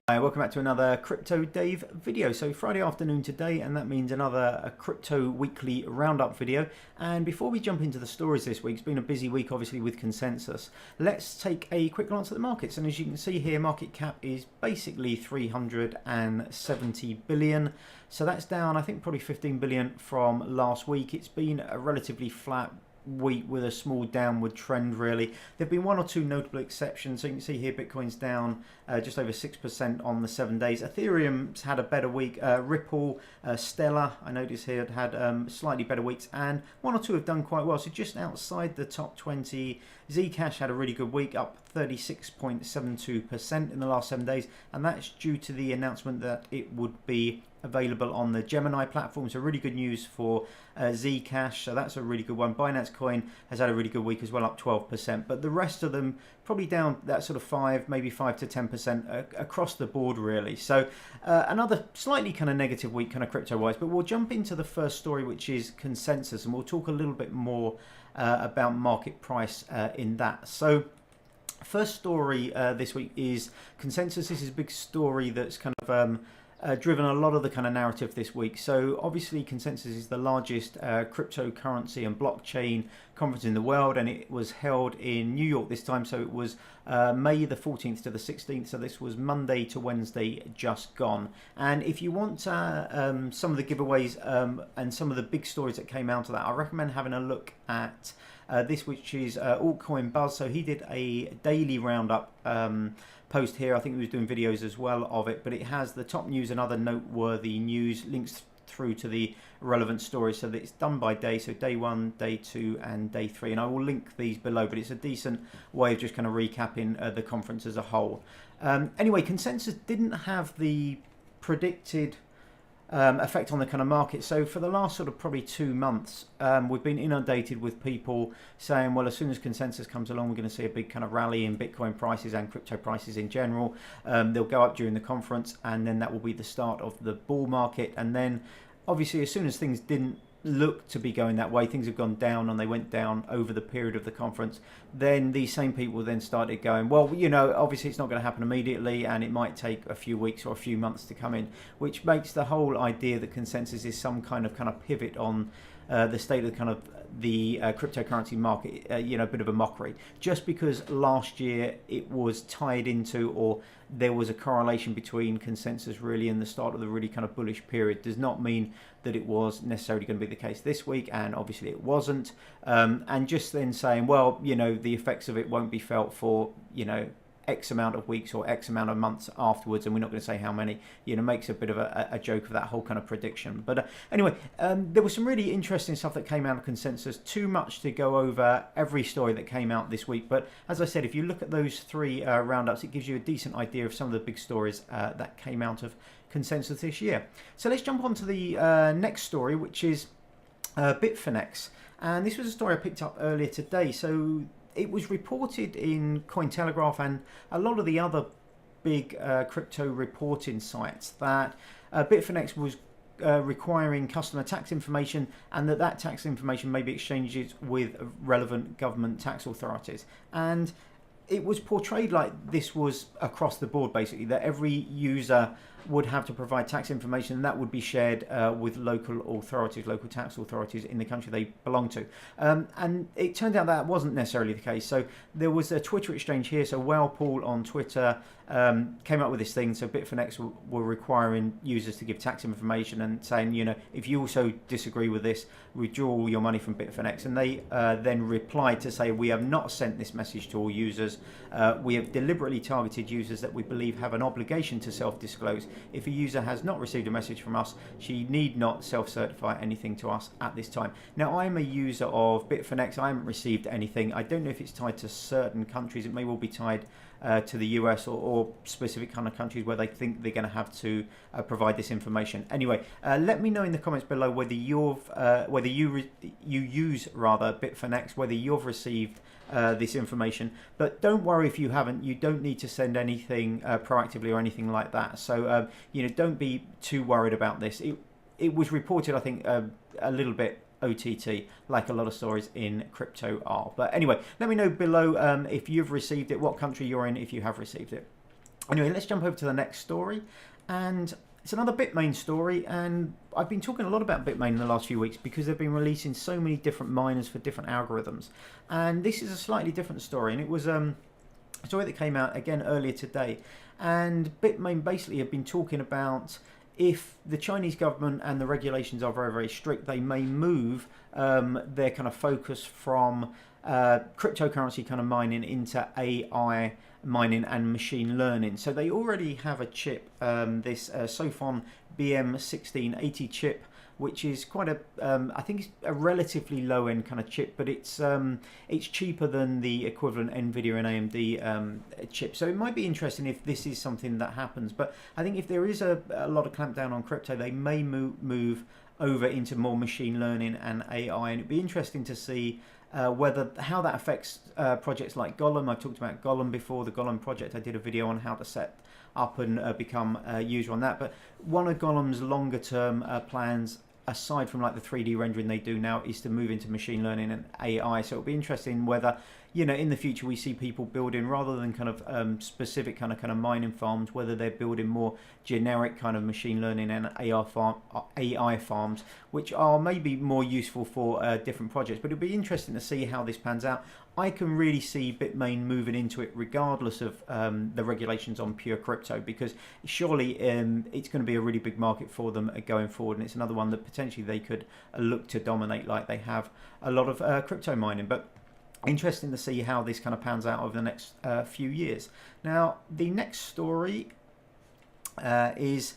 Hi, welcome back to another Crypto Dave video. So Friday afternoon today, and that means another crypto weekly roundup video. And before we jump into the stories this week, it's been a busy week obviously with consensus. Let's take a quick glance at the markets. And as you can see here, market cap is basically 370 billion. So that's down, I think, probably 15 billion from last week. It's been a relatively flat week with a small downward trend really. There've been one or two notable exceptions. So you can see here Bitcoin's down just over 6% on the 7 days. Ethereum's had a better week. Ripple, Stellar, I noticed here had slightly better weeks, and one or two have done quite well. So just outside the top 20, Zcash had a really good week, up 36.72% in the last 7 days, and that's due to the announcement that it would be available on the Gemini platform. So really good news for Zcash, so that's a really good one. Binance Coin has had a really good week as well, up 12%, but the rest of them probably down that sort of 5, maybe 5 to 10% across the board really. So another slightly kind of negative week kind of crypto wise, but we'll jump into the first story, which is consensus, and we'll talk a little bit more about market price in that. So first story this week is consensus. This is a big story that's kind of driven a lot of the kind of narrative this week. So obviously consensus is the largest cryptocurrency and blockchain conference in the world, and it was held in New York this time. So it was May the 14th to the 16th. So this was Monday to Wednesday just gone. And if you want some of the giveaways and some of the big stories that came out of that, I recommend having a look at this, which is Altcoin Buzz. So he did a daily roundup post here. I think he was doing videos as well of it, but it has the top news and other noteworthy news, links through to the relevant stories, so that it's done by day, so day 1, day 2 and day 3, and I will link these below, but it's a decent way of just kind of recapping the conference as a whole. Anyway, consensus didn't have the predicted effect on the kind of market. So for the last sort of probably 2 months, we've been inundated with people saying, well, as soon as consensus comes along, we're going to see a big kind of rally in Bitcoin prices and crypto prices in general. They'll go up during the conference, and then that will be the start of the bull market. And then obviously as soon as things didn't look to be going that way, things have gone down, and they went down over the period of the conference. Then these same people then started going, well, you know, obviously it's not going to happen immediately, and it might take a few weeks or a few months to come in, which makes the whole idea that consensus is some kind of pivot on the state of kind of the cryptocurrency market, you know, a bit of a mockery. Just because last year it was tied into, or there was a correlation between consensus really and the start of the really kind of bullish period, does not mean that it was necessarily going to be the case this week, and obviously it wasn't. And just then saying, well, you know, the effects of it won't be felt for, you know, X amount of weeks or X amount of months afterwards, and we're not going to say how many, you know, makes a bit of a joke of that whole kind of prediction. But anyway, there was some really interesting stuff that came out of consensus. Too much to go over every story that came out this week, but as I said, if you look at those 3 roundups, it gives you a decent idea of some of the big stories that came out of consensus this year. So let's jump on to the next story, which is Bitfinex, and this was a story I picked up earlier today. So it was reported in Cointelegraph and a lot of the other big crypto reporting sites that Bitfinex was requiring customer tax information, and that tax information may be exchanged with relevant government tax authorities. And it was portrayed like this was across the board, basically, that every user would have to provide tax information, and that would be shared with local authorities, local tax authorities in the country they belong to. And it turned out that wasn't necessarily the case. So there was a Twitter exchange here. So Wellpool on Twitter came up with this thing. So Bitfinex were requiring users to give tax information and saying, you know, if you also disagree with this, withdraw all your money from Bitfinex. And they then replied to say, we have not sent this message to all users. We have deliberately targeted users that we believe have an obligation to self-disclose. If a user has not received a message from us, she need not self-certify anything to us at this time. Now, I'm a user of Bitfinex. I haven't received anything. I don't know if it's tied to certain countries. It may well be tied to the US or specific kind of countries where they think they're going to have to provide this information. Anyway, let me know in the comments below whether you use Bitfinex, whether you've received this information. But don't worry if you haven't. You don't need to send anything proactively or anything like that. So you know, don't be too worried about this. It was reported, I think, a little bit OTT, like a lot of stories in crypto are. But anyway, let me know below if you've received it, what country you're in, if you have received it. Anyway, let's jump over to the next story, and it's another Bitmain story. And I've been talking a lot about Bitmain in the last few weeks because they've been releasing so many different miners for different algorithms. And this is a slightly different story, and it was a story that came out again earlier today. And Bitmain basically have been talking about if the Chinese government and the regulations are very, very strict, they may move their kind of focus from cryptocurrency kind of mining into AI mining and machine learning. So they already have a chip, this Sophon BM1680 chip, which is quite a, I think it's a relatively low end kind of chip, but it's cheaper than the equivalent NVIDIA and AMD chip. So it might be interesting if this is something that happens. But I think if there is a lot of clampdown on crypto, they may move over into more machine learning and AI, and it'd be interesting to see how that affects projects like Golem. I've talked about Golem before, the Golem project. I did a video on how to set up and become a user on that. But one of Golem's longer term plans, aside from like the 3D rendering they do now, is to move into machine learning and AI. So it'll be interesting whether, in the future we see people building, rather than kind of specific kind of mining farms, whether they're building more generic kind of machine learning and AI farms, which are maybe more useful for different projects. But it'll be interesting to see how this pans out. I can really see Bitmain moving into it regardless of the regulations on pure crypto, because surely it's going to be a really big market for them going forward, and it's another one that potentially they could look to dominate like they have a lot of crypto mining. But interesting to see how this kind of pans out over the next few years. Now, the next story is...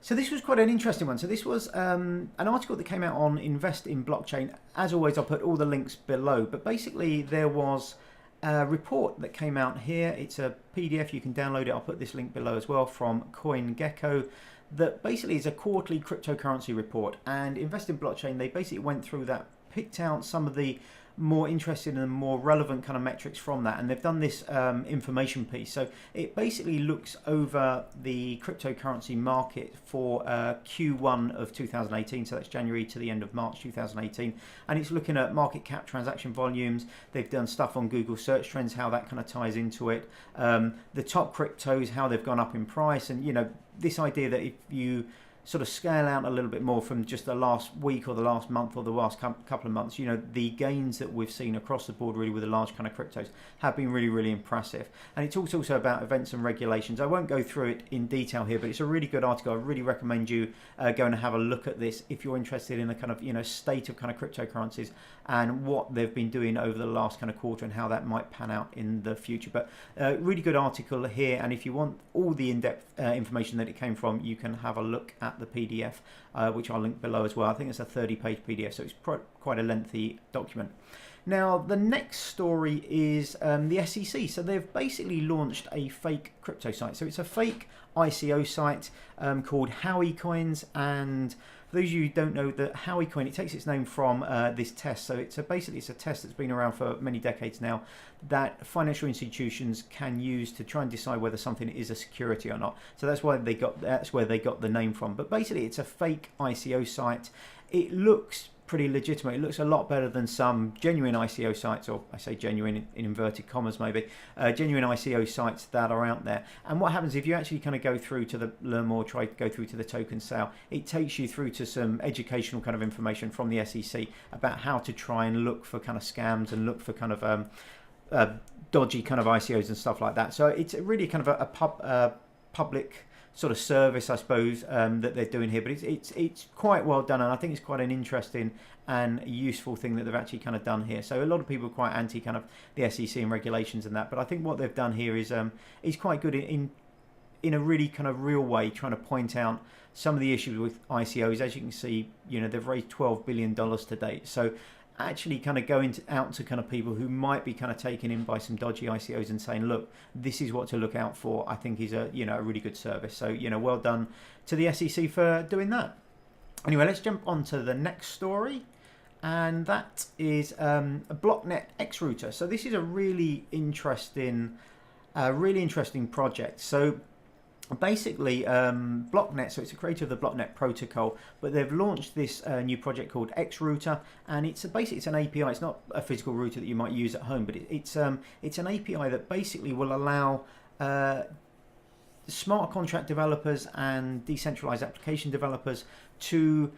So this was quite an interesting one. So this was an article that came out on Invest in Blockchain. As always, I'll put all the links below. But basically, there was a report that came out here. It's a PDF. You can download it. I'll put this link below as well, from CoinGecko. That basically is a quarterly cryptocurrency report. And Invest in Blockchain, they basically went through that, picked out some of the more interesting and more relevant kind of metrics from that, and they've done this information piece. So it basically looks over the cryptocurrency market for Q1 of 2018, so that's January to the end of March 2018, and it's looking at market cap, transaction volumes. They've done stuff on Google search trends, how that kind of ties into it, the top cryptos, how they've gone up in price, and this idea that if you sort of scale out a little bit more from just the last week or the last month or the last couple of months, the gains that we've seen across the board really with the large kind of cryptos have been really, really impressive. And it talks also about events and regulations. I won't go through it in detail here, but it's a really good article. I really recommend you go and have a look at this if you're interested in the kind of state of kind of cryptocurrencies and what they've been doing over the last kind of quarter and how that might pan out in the future. But really good article here, and if you want all the in-depth information that it came from, you can have a look at the PDF, which I'll link below as well. I think it's a 30-page PDF, so it's quite a lengthy document. Now, the next story is the SEC. So they've basically launched a fake crypto site. So it's a fake ICO site called Howiecoins, and for those of you who don't know, the Howiecoin, it takes its name from this test. So it's basically a test that's been around for many decades now that financial institutions can use to try and decide whether something is a security or not. So that's where they got the name from. But basically, it's a fake ICO site. It looks pretty legitimate. It looks a lot better than some genuine ICO sites, or I say genuine in inverted commas maybe, genuine ICO sites that are out there. And what happens if you actually kind of go through to the learn more, try to go through to the token sale, it takes you through to some educational kind of information from the SEC about how to try and look for kind of scams and look for kind of dodgy kind of ICOs and stuff like that. So it's really kind of a public sort of service, I suppose, that they're doing here, but it's quite well done, and I think it's quite an interesting and useful thing that they've actually kind of done here. So a lot of people are quite anti kind of the SEC and regulations and that, but I think what they've done here is quite good in a really kind of real way, trying to point out some of the issues with ICOs. As you can see, they've raised $12 billion to date. So actually kind of going out to kind of people who might be kind of taken in by some dodgy ICOs and saying, look, this is what to look out for, I think is a really good service. So well done to the SEC for doing that. Anyway, let's jump on to the next story, and that is a Blocknet XRouter. So this is a really interesting project. So basically, Blocknet, so it's a creator of the Blocknet protocol, but they've launched this new project called XRouter, and it's an API. It's not a physical router that you might use at home, but it's an API that basically will allow smart contract developers and decentralized application developers to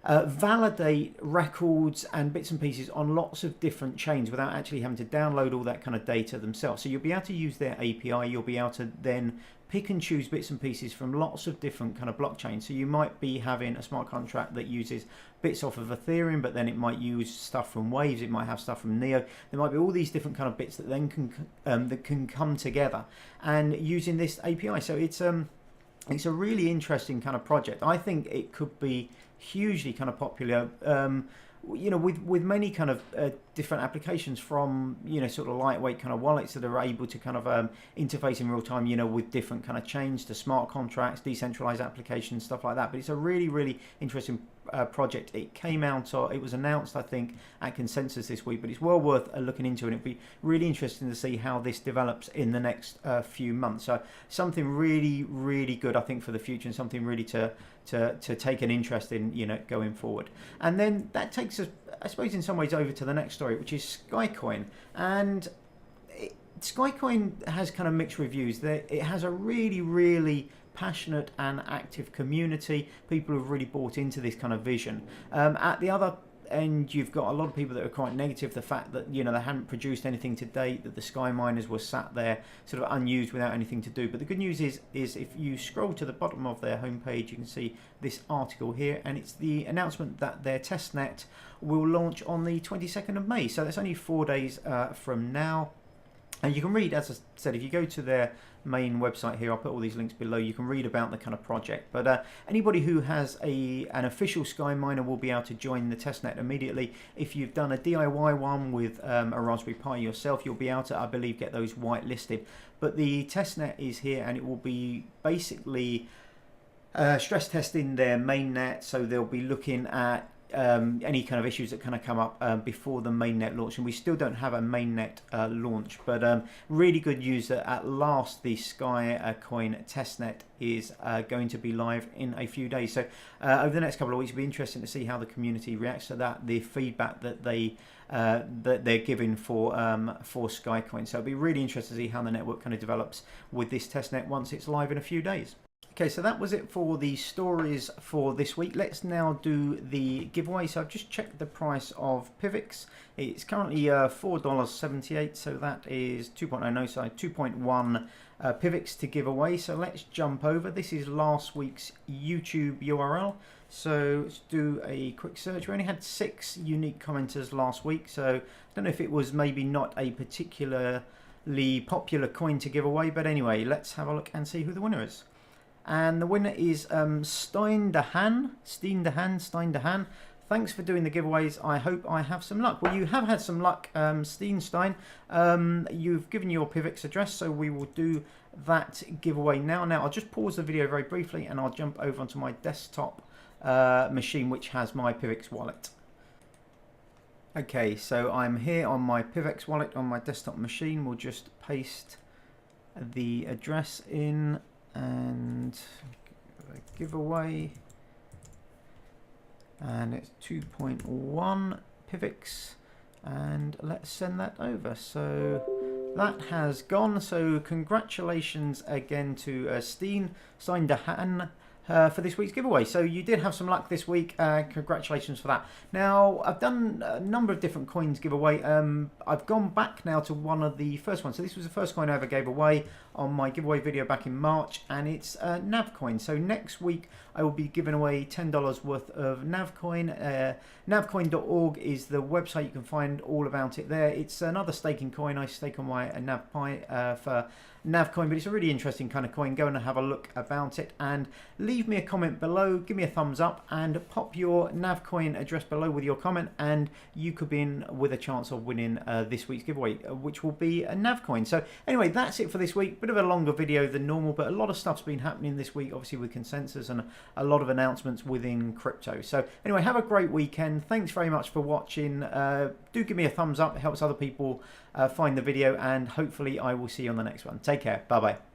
validate records and bits and pieces on lots of different chains without actually having to download all that kind of data themselves. So you'll be able to use their API, you'll be able to then pick and choose bits and pieces from lots of different kind of blockchains. So you might be having a smart contract that uses bits off of Ethereum, but then it might use stuff from Waves, it might have stuff from Neo. There might be all these different kind of bits that then can come together and using this API. So it's a really interesting kind of project. I think it could be hugely kind of popular, you know, with many kind of different applications, from, you know, sort of lightweight kind of wallets that are able to kind of interface in real time, you know, with different kind of chains, to smart contracts, decentralized applications, stuff like that. But it's a really interesting project. It came out, or it was announced, I think, at Consensus this week, but it's well worth looking into, and it'd be really interesting to see how this develops in the next few months. So something really good, I think, for the future, and something really to take an interest in, you know, going forward. And then that takes us, I suppose, in some ways over to the next story, which is Skycoin. And Skycoin has kind of mixed reviews. It has a really passionate and active community, people who've really bought into this kind of vision. At the other end, you've got a lot of people that are quite negative, the fact that, you know, they hadn't produced anything to date, that the Sky miners were sat there sort of unused without anything to do. But the good news is if you scroll to the bottom of their homepage, you can see this article here, and it's the announcement that their testnet will launch on the 22nd of May. So that's only 4 days from now. And you can read, as I said, if you go to their main website here, I'll put all these links below, you can read about the kind of project. But anybody who has an official Sky miner will be able to join the testnet immediately. If you've done a DIY one with a Raspberry Pi yourself, you'll be able to, I believe, get those whitelisted. But the testnet is here, and it will be basically stress testing their mainnet. So they'll be looking at any kind of issues that kind of come up before the mainnet launch, and we still don't have a mainnet launch, but really good news that at last the Skycoin testnet is going to be live in a few days. So over the next couple of weeks, it'll be interesting to see how the community reacts to that, the feedback that they're giving for Skycoin. So it'll be really interesting to see how the network kind of develops with this testnet once it's live in a few days. Okay, so that was it for the stories for this week. Let's now do the giveaway. So I've just checked the price of Pivx. It's currently $4.78, so that is 2.0, so 2.1 Pivx to give away. So let's jump over. This is last week's YouTube URL. So let's do a quick search. We only had 6 unique commenters last week, so I don't know if it was maybe not a particularly popular coin to give away, but anyway, let's have a look and see who the winner is. And the winner is Stein de Haan. Thanks for doing the giveaways. I hope I have some luck. Well, you have had some luck, Stein. You've given your Pivx address, so we will do that giveaway now. Now, I'll just pause the video very briefly, and I'll jump over onto my desktop machine, which has my Pivx wallet. Okay, so I'm here on my Pivx wallet on my desktop machine. We'll just paste the address in and giveaway, and it's 2.1 Pivx, and let's send that over. So that has gone, so congratulations again to Stein de Haan for this week's giveaway. So you did have some luck this week. Congratulations for that. Now, I've done a number of different coins giveaway. I've gone back now to one of the first ones. So this was the first coin I ever gave away on my giveaway video back in March, and it's Navcoin. So next week I will be giving away $10 worth of Navcoin. Navcoin.org is the website. You can find all about it there. It's another staking coin. I stake on my NavPi for Navcoin, but it's a really interesting kind of coin. Go and have a look about it, and leave me a comment below, give me a thumbs up, and pop your Navcoin address below with your comment, and you could be in with a chance of winning this week's giveaway, which will be a Navcoin. So anyway, that's it for this week. Bit of a longer video than normal, but a lot of stuff's been happening this week, obviously with Consensus and a lot of announcements within crypto. So anyway, have a great weekend. Thanks very much for watching. Do give me a thumbs up. It helps other people find the video, and hopefully I will see you on the next one. Take care. Bye bye.